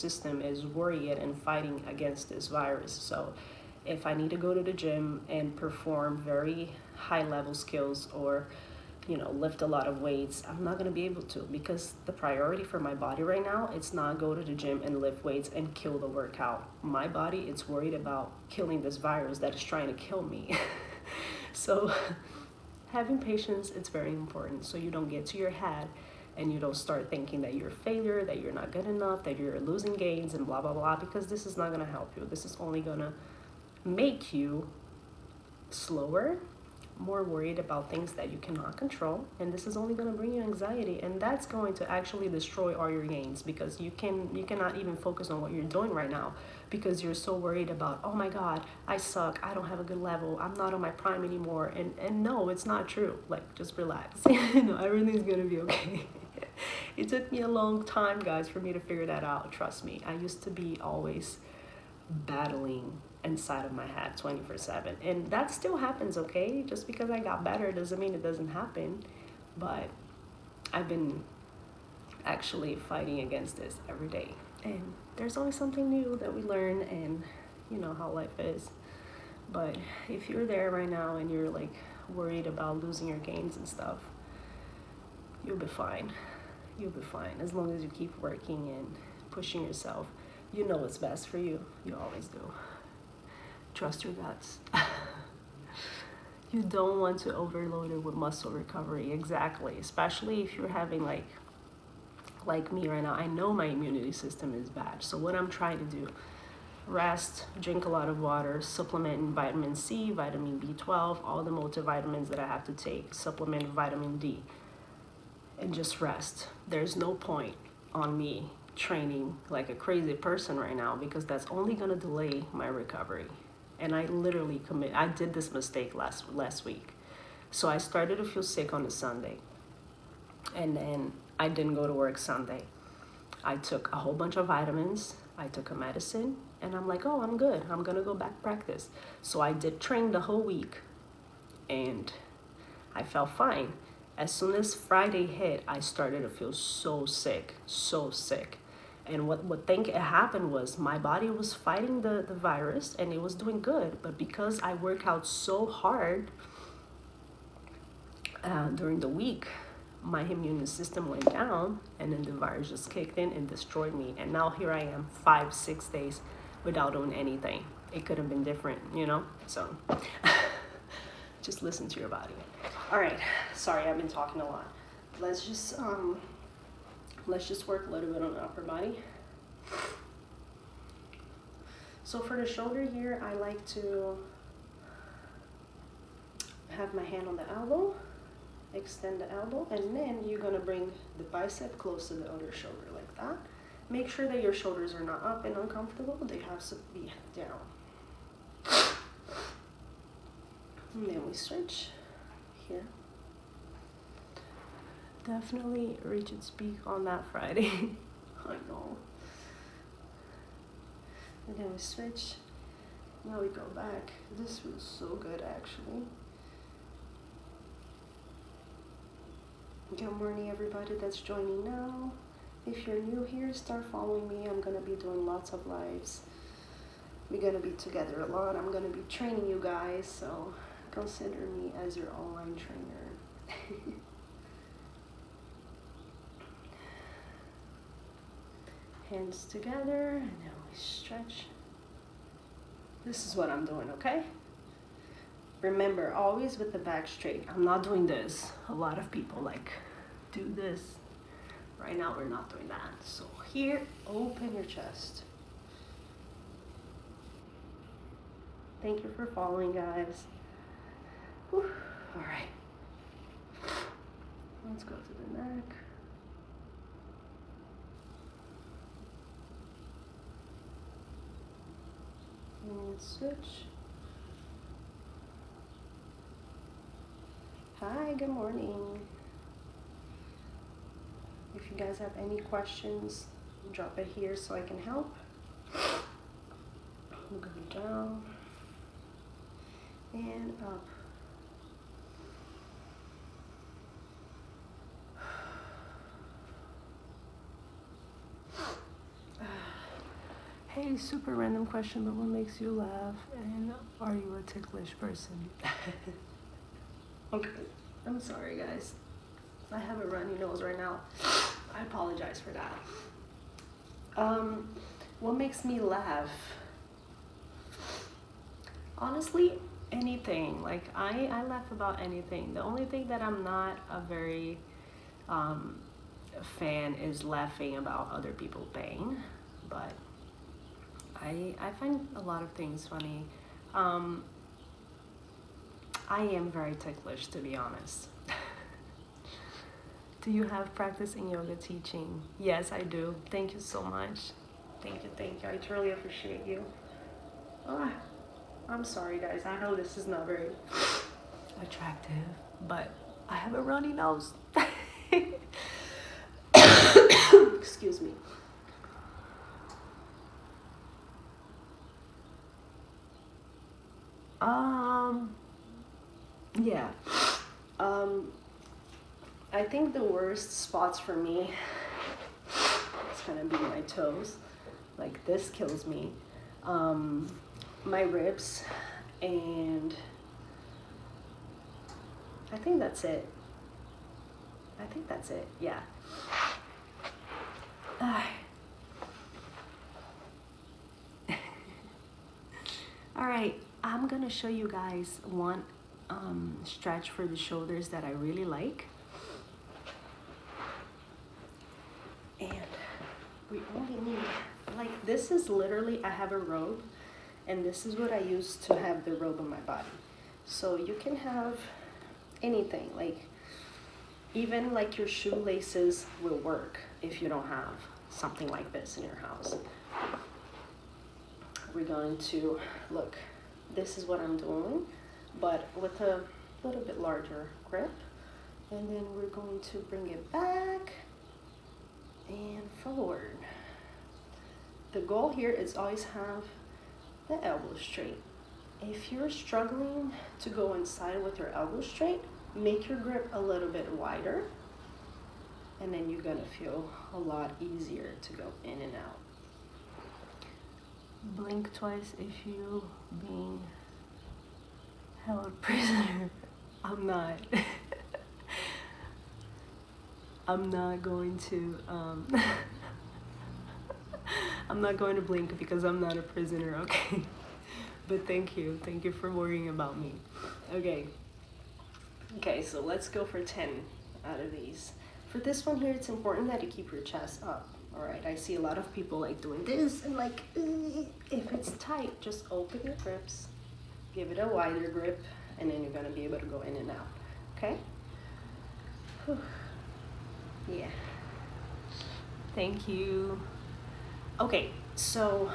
system is worried and fighting against this virus. So if I need to go to the gym and perform very high level skills, or lift a lot of weights, I'm not going to be able to, because the priority for my body right now, it's not go to the gym and lift weights and kill the workout. My body, it's worried about killing this virus that is trying to kill me. So having patience, it's very important, so you don't get to your head and you don't start thinking that you're a failure, that you're not good enough, that you're losing gains and blah blah blah, because this is not going to help you. This is only going to make you slower, more worried about things that you cannot control, and this is only going to bring you anxiety, and that's going to actually destroy all your gains, because you cannot even focus on what you're doing right now, because you're so worried about, oh my god, I suck, I don't have a good level, I'm not on my prime anymore. And no, it's not true. Like, just relax. Everything's gonna be okay. It took me a long time, guys, for me to figure that out. Trust me, I used to be always battling inside of my head 24/7, and that still happens. Okay, just because I got better doesn't mean it doesn't happen, but I've been actually fighting against this every day, and there's always something new that we learn, and you know how life is. But if you're there right now and you're like worried about losing your gains and stuff, you'll be fine. You'll be fine as long as you keep working and pushing yourself. You know what's best for you. You always do. Trust your guts. You don't want to overload it with muscle recovery. Exactly. Especially if you're having like me right now. I know my immunity system is bad. So what I'm trying to do, rest, drink a lot of water, supplement in vitamin C, vitamin B12, all the multivitamins that I have to take, supplement vitamin D, and just rest. There's no point on me training like a crazy person right now, because that's only going to delay my recovery. And I literally I did this mistake last week. So I started to feel sick on a Sunday, and then I didn't go to work Sunday. I took a whole bunch of vitamins, I took a medicine, and I'm like, oh, I'm good, I'm gonna go back practice. So I did train the whole week, and I felt fine. As soon as Friday hit, I started to feel so sick. And what think it happened was my body was fighting the virus and it was doing good. But because I work out so hard during the week, my immune system went down, and then the virus just kicked in and destroyed me. And now here I am 5-6 days without doing anything. It could have been different, So just listen to your body. All right, sorry, I've been talking a lot. Let's just work a little bit on the upper body. So for the shoulder here, I like to have my hand on the elbow, extend the elbow, and then you're gonna bring the bicep close to the other shoulder like that. Make sure that your shoulders are not up and uncomfortable. They have to be down. And then we switch here. Definitely reach its peak on that Friday. I know. And then we switch. Now we go back. This feels so good, actually. Good morning, everybody that's joining now. If you're new here, start following me. I'm gonna be doing lots of lives. We're gonna be together a lot. I'm gonna be training you guys, so consider me as your online trainer. Hands together, and then we stretch. This is what I'm doing, okay? Remember, always with the back straight. I'm not doing this. A lot of people do this. Right now, we're not doing that. So here, open your chest. Thank you for following, guys. Whew. All right. Let's go to the neck. And switch. Hi, good morning. If you guys have any questions, drop it here so I can help. I'm going down and up. Hey, super random question, but what makes you laugh? And are you a ticklish person? Okay, I'm sorry, guys. I have a runny nose right now. I apologize for that. What makes me laugh? Honestly, anything. Like I laugh about anything. The only thing that I'm not a very fan is laughing about other people pain, but I find a lot of things funny. I am very ticklish, to be honest. Do you have practice in yoga teaching? Yes, I do. Thank you so much. Thank you. I truly appreciate you. Oh, I'm sorry, guys. I know this is not very attractive, but I have a runny nose. Excuse me. Yeah. I think the worst spots for me is gonna be my toes. Like this kills me. My ribs, and I think that's it. Yeah. All right, I'm gonna show you guys one stretch for the shoulders that I really like. And we only need, like, this is literally, I have a robe, and this is what I use to have the robe on my body. So you can have anything, like even like your shoelaces will work if you don't have something like this in your house. We're going to, look, this is what I'm doing, but with a little bit larger grip. And then we're going to bring it back and forward. The goal here is always have the elbow straight. If you're struggling to go inside with your elbow straight, make your grip a little bit wider, and then you're gonna feel a lot easier to go in and out. Blink twice if you being held prisoner. I'm not. I'm not going to I'm not going to blink because I'm not a prisoner, okay? But thank you for worrying about me. Okay, so let's go for 10 out of these. For this one here, it's important that you keep your chest up. All right, I see a lot of people like doing this and like, if it's tight, just open your grips, give it a wider grip, and then you're gonna be able to go in and out, okay? Whew. Yeah, thank you. Okay, so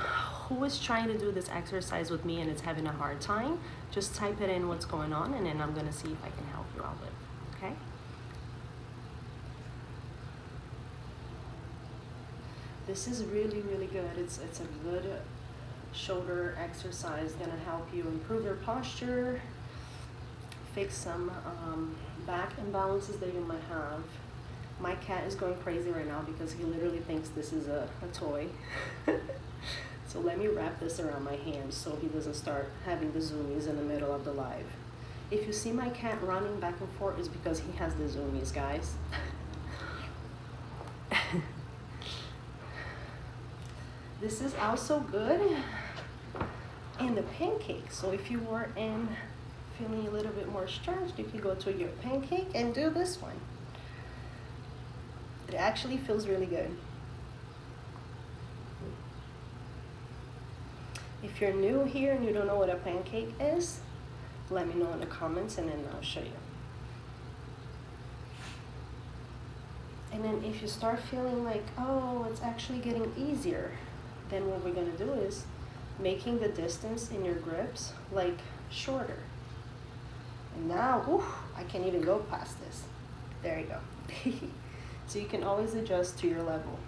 who is trying to do this exercise with me and is having a hard time? Just type it in what's going on, and then I'm gonna see if I can help you out with it, okay? This is really, really good. It's a good shoulder exercise, gonna help you improve your posture, fix some back imbalances that you might have. My cat is going crazy right now because he literally thinks this is a toy. So let me wrap this around my hand so he doesn't start having the zoomies in the middle of the live. If you see my cat running back and forth, it's because he has the zoomies, guys. This is also good in the pancake. So if you were feeling a little bit more stretched, you can go to your pancake and do this one. It actually feels really good. If you're new here and you don't know what a pancake is, let me know in the comments and then I'll show you. And then if you start feeling like, oh, it's actually getting easier, then what we're gonna do is making the distance in your grips like shorter. And now, ooh, I can't even go past this. There you go. So you can always adjust to your level.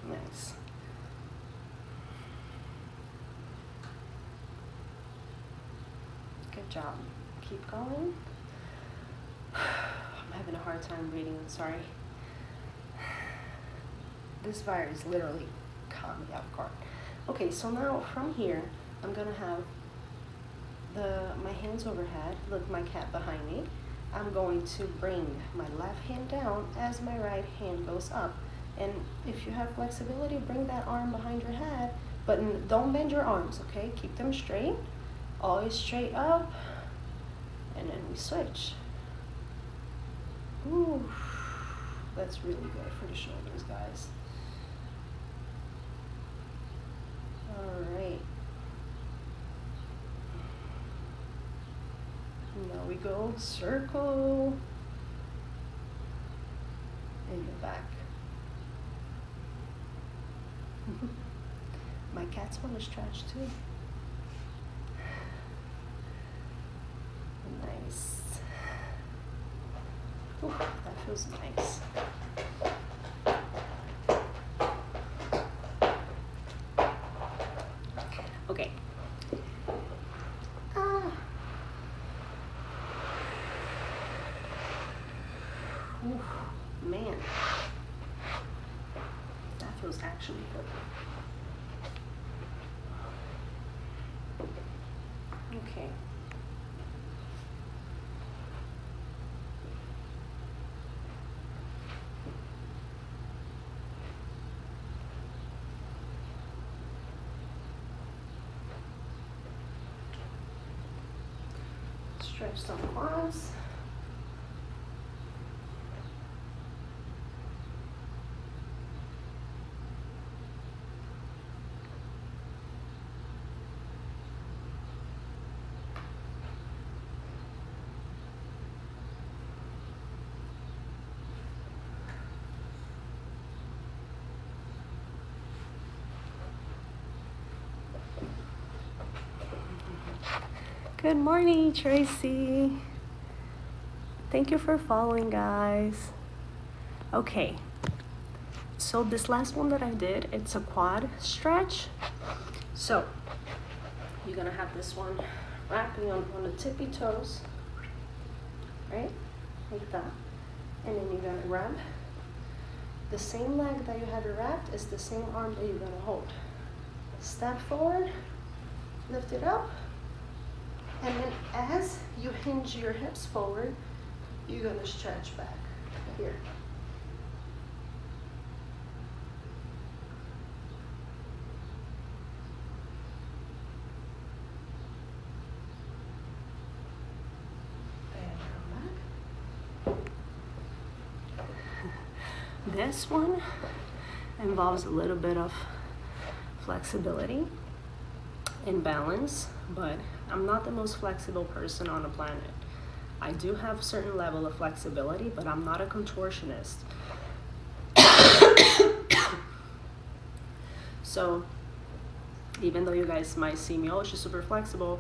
Nice. Good job. Keep going. I'm having a hard time breathing, sorry. This virus literally caught me off guard. Okay, so now from here, I'm gonna have my hands overhead. Look, my cat behind me. I'm going to bring my left hand down as my right hand goes up. And if you have flexibility, bring that arm behind your head, but don't bend your arms, okay? Keep them straight, always straight up, and then we switch. Ooh, that's really good for the shoulders, guys. All right. Now we go circle in the back. My cats want to stretch too. Nice. Ooh, that feels nice. Okay. Ooh, man. That feels actually good. Okay. Stretch some arms. Good morning, Tracy. Thank you for following, guys. Okay, so this last one that I did, it's a quad stretch. So you're gonna have this one wrapping on the tippy toes, right? Like that. And then you're gonna grab the same leg that you have wrapped is the same arm that you're gonna hold. Step forward, lift it up. And then as you hinge your hips forward, you're gonna stretch back here. And come back. This one involves a little bit of flexibility and balance, but I'm not the most flexible person on the planet. I do have a certain level of flexibility, but I'm not a contortionist. So even though you guys might see me, oh, she's super flexible,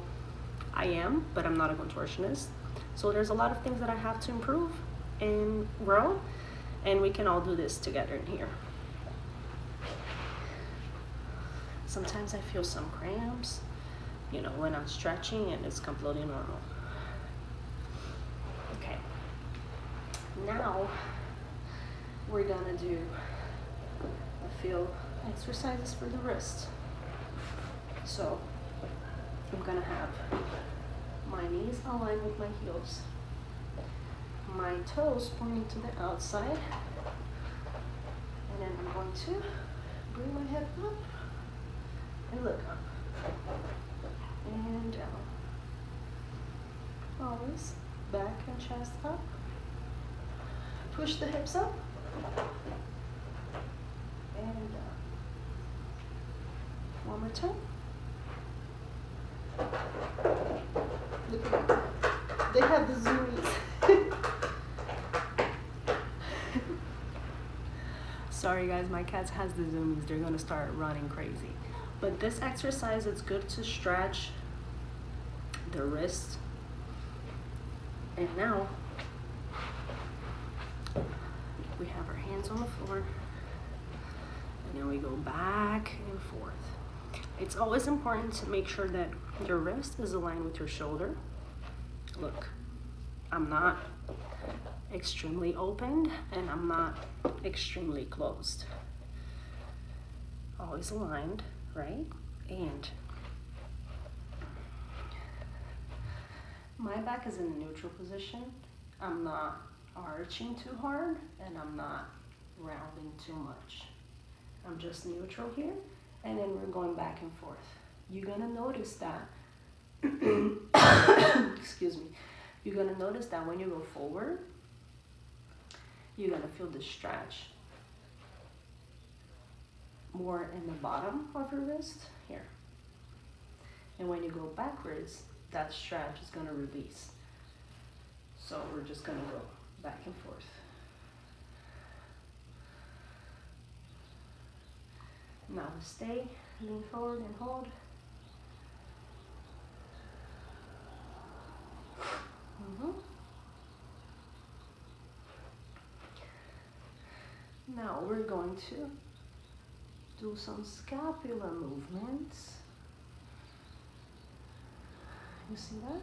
I am, but I'm not a contortionist. So there's a lot of things that I have to improve and grow, and we can all do this together in here. Sometimes I feel some cramps, you know, when I'm stretching, and it's completely normal. Okay, now we're gonna do a few exercises for the wrist. So I'm gonna have my knees aligned with my heels, my toes pointing to the outside, and then I'm going to bring my head up and look up and down. Always back and chest up. Push the hips up and down. One more time. Look at that. They have the zoomies. Sorry guys, my cat has the zoomies. They're gonna start running crazy. But this exercise, it's good to stretch the wrist. And now we have our hands on the floor, and then we go back and forth. It's always important to make sure that your wrist is aligned with your shoulder. Look, I'm not extremely opened and I'm not extremely closed. always aligned, right? And my back is in a neutral position. I'm not arching too hard and I'm not rounding too much. I'm just neutral here, and then we're going back and forth. You're gonna notice that, excuse me, you're gonna notice that when you go forward, you're gonna feel the stretch more in the bottom of your wrist here. And when you go backwards, that stretch is gonna release. So we're just gonna go back and forth. Now stay, lean forward and hold. Now we're going to do some scapular movements. You see that?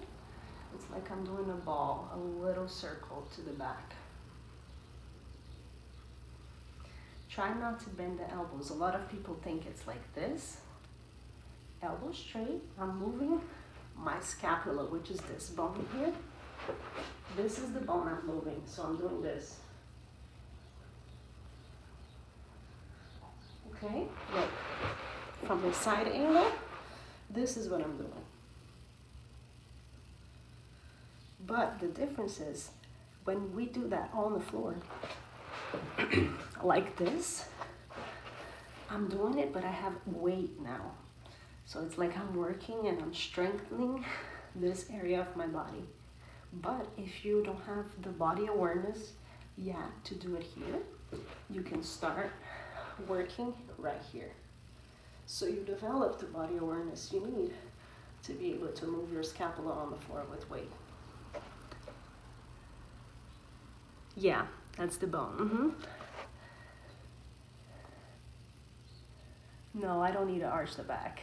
It's like I'm doing a ball, a little circle to the back. Try not to bend the elbows. A lot of people think it's like this. Elbow straight. I'm moving my scapula, which is this bone here. This is the bone I'm moving, so I'm doing this. Okay, look. From the side angle, this is what I'm doing. But the difference is, when we do that on the floor, like this, I'm doing it, but I have weight now. So it's like I'm working and I'm strengthening this area of my body. But if you don't have the body awareness yet to do it here, you can start working right here. So you develop the body awareness you need to be able to move your scapula on the floor with weight. Yeah, that's the bone. No, I don't need to arch the back.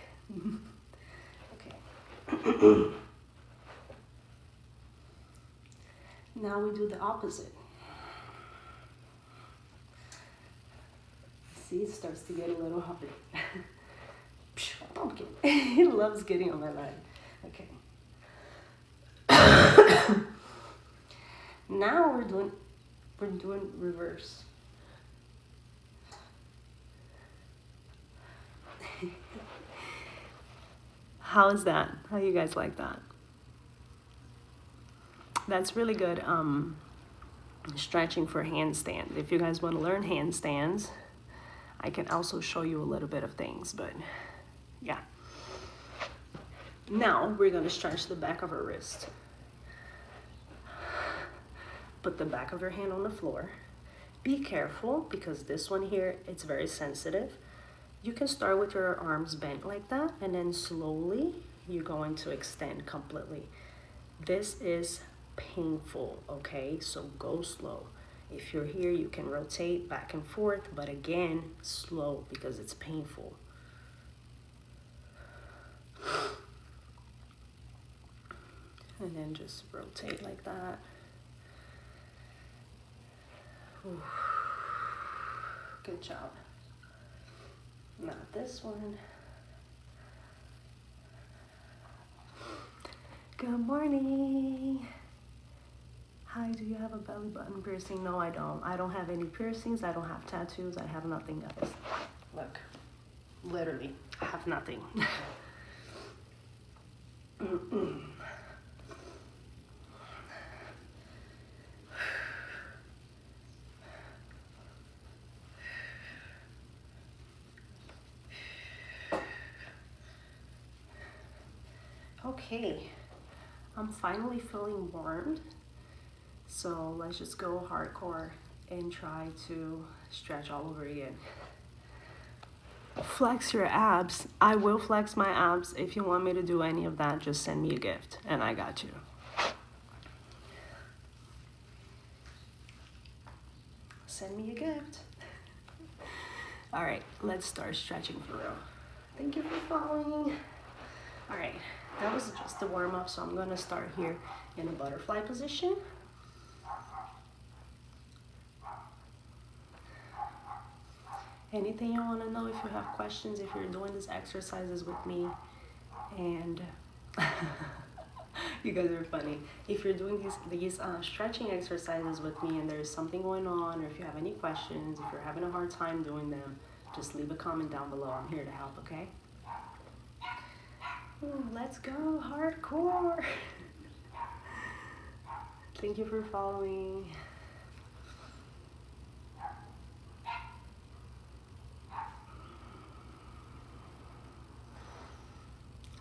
Okay. Now we do the opposite. See, it starts to get a little hot. Pumpkin. He loves getting on my leg. Okay. Now we're doing reverse. How is that? How you guys like that? That's really good stretching for handstands. If you guys want to learn handstands, I can also show you a little bit of things, but yeah. Now we're going to stretch the back of our wrist. Put the back of your hand on the floor. Be careful because this one here, it's very sensitive. You can start with your arms bent like that, and then slowly you're going to extend completely. This is painful, okay? So go slow. If you're here, you can rotate back and forth, but again, slow because it's painful. And then just rotate like that. Ooh. Good job. Not this one. Good morning. Hi, do you have a belly button piercing? No, I don't. I don't have any piercings. I don't have tattoos. I have nothing, guys. Look, literally, I have nothing. Okay, I'm finally feeling warmed, so let's just go hardcore and try to stretch all over again. Flex your abs. I will flex my abs. If you want me to do any of that, just send me a gift and I got you. Send me a gift. All right, let's start stretching for real. Thank you for following. All right, that was just a warm up, so I'm gonna start here in a butterfly position. Anything you want to know, if you have questions, if you're doing these exercises with me, and you guys are funny. If you're doing these stretching exercises with me and there's something going on, or if you have any questions, if you're having a hard time doing them, just leave a comment down below. I'm here to help, okay? Ooh, let's go, hardcore. Thank you for following.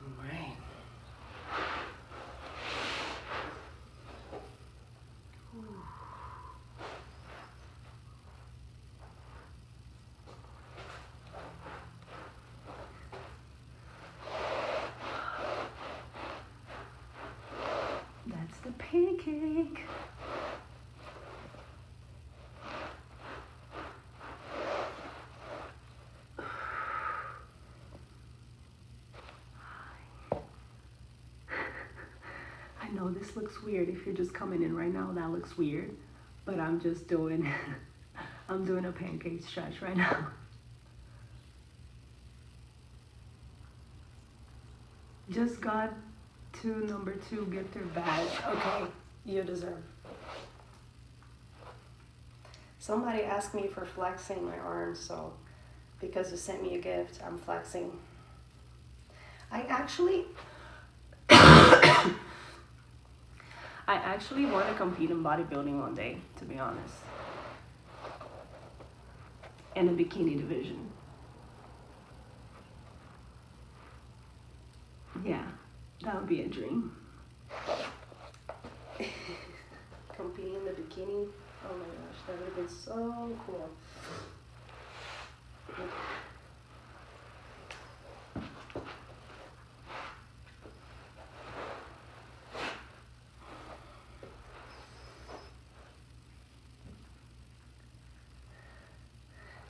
All right. That's the pancake. I know this looks weird. If you're just coming in right now, that looks weird. But I'm just doing, I'm doing a pancake stretch right now. Just got to number 2 gifter badge. Okay, you deserve. Somebody asked me for flexing my arms, so because you sent me a gift, I'm flexing. I actually want to compete in bodybuilding one day, to be honest. In the bikini division. Yeah, that would be a dream. Competing in the bikini, oh my gosh, that would have been so cool.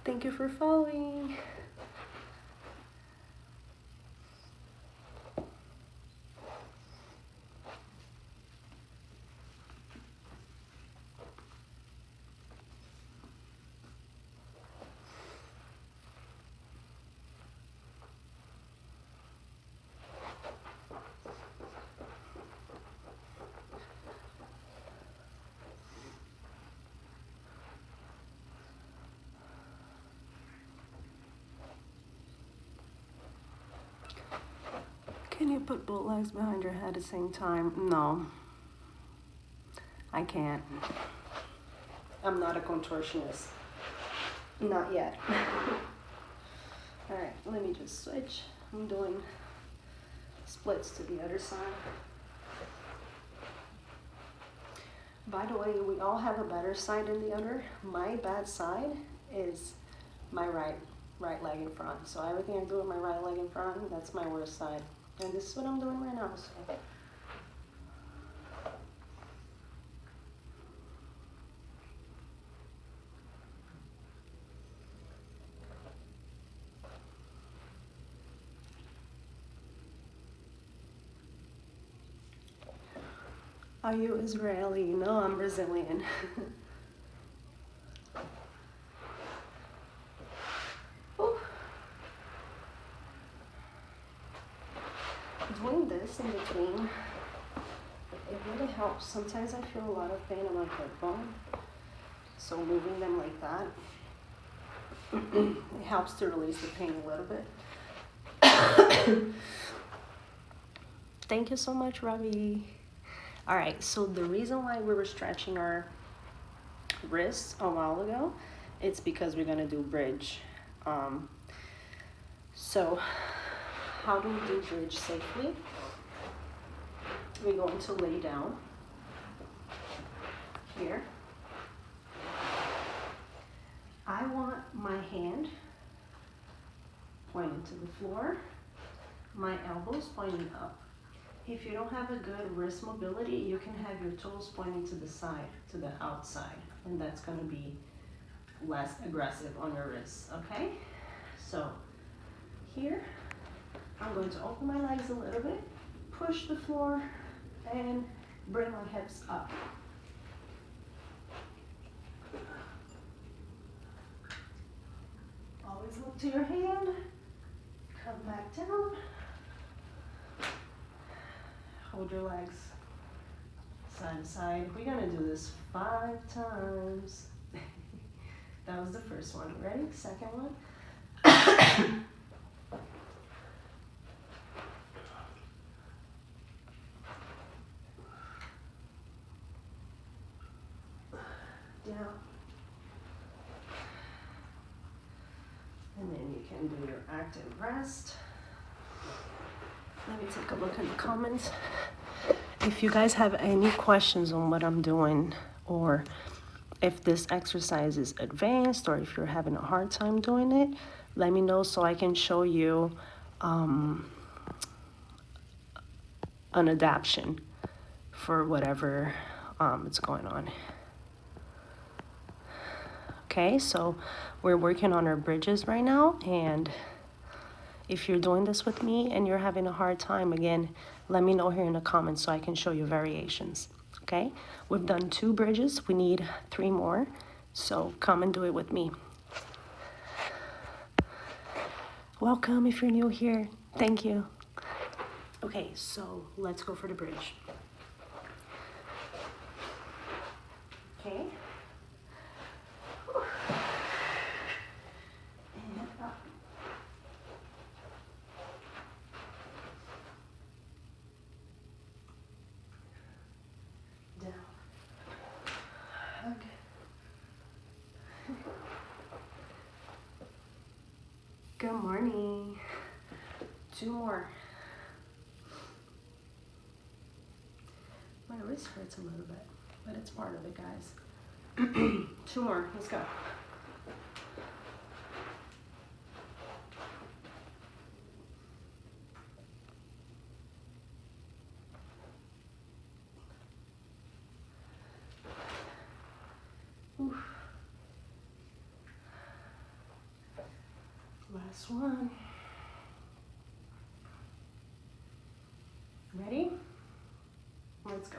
Thank you for following. Can you put both legs behind your head at the same time? No, I can't. I'm not a contortionist. Not yet. All right, let me just switch. I'm doing splits to the other side. By the way, we all have a better side than the other. My bad side is my right leg in front. So everything I do with my right leg in front, that's my worst side. And this is what I'm doing right now. So. Are you Israeli? No, I'm Brazilian. Doing this in between, it really helps. Sometimes I feel a lot of pain in my hip bone, so moving them like that, it helps to release the pain a little bit. Thank you so much, Ravi. All right, so the reason why we were stretching our wrists a while ago, it's because we're gonna do bridge. So how do we do bridge safely? We're going to lay down here. I want my hand pointing to the floor, my elbows pointing up. If you don't have a good wrist mobility, you can have your toes pointing to the side, to the outside, and that's gonna be less aggressive on your wrists, okay? So here, I'm going to open my legs a little bit, push the floor, and bring my hips up. look to your hand, come back down, hold your legs side to side. We're gonna do this 5 times. That was the first one. Ready? Second one. Down. And then you can do your active rest. Let me take a look in the comments. If you guys have any questions on what I'm doing, or if this exercise is advanced, or if you're having a hard time doing it, let me know so I can show you an adaptation for whatever is going on. Okay, so we're working on our bridges right now, and if you're doing this with me and you're having a hard time, again, let me know here in the comments so I can show you variations. Okay, we've done 2 bridges, we need 3 more, so come and do it with me. Welcome if you're new here, thank you. Okay, so let's go for the bridge. Okay. And up. Down. Hug. Good morning. 2 more. My wrist hurts a little bit, but it's part of it, guys. 2 more. Let's go. Oof. Last one. Ready? Let's go.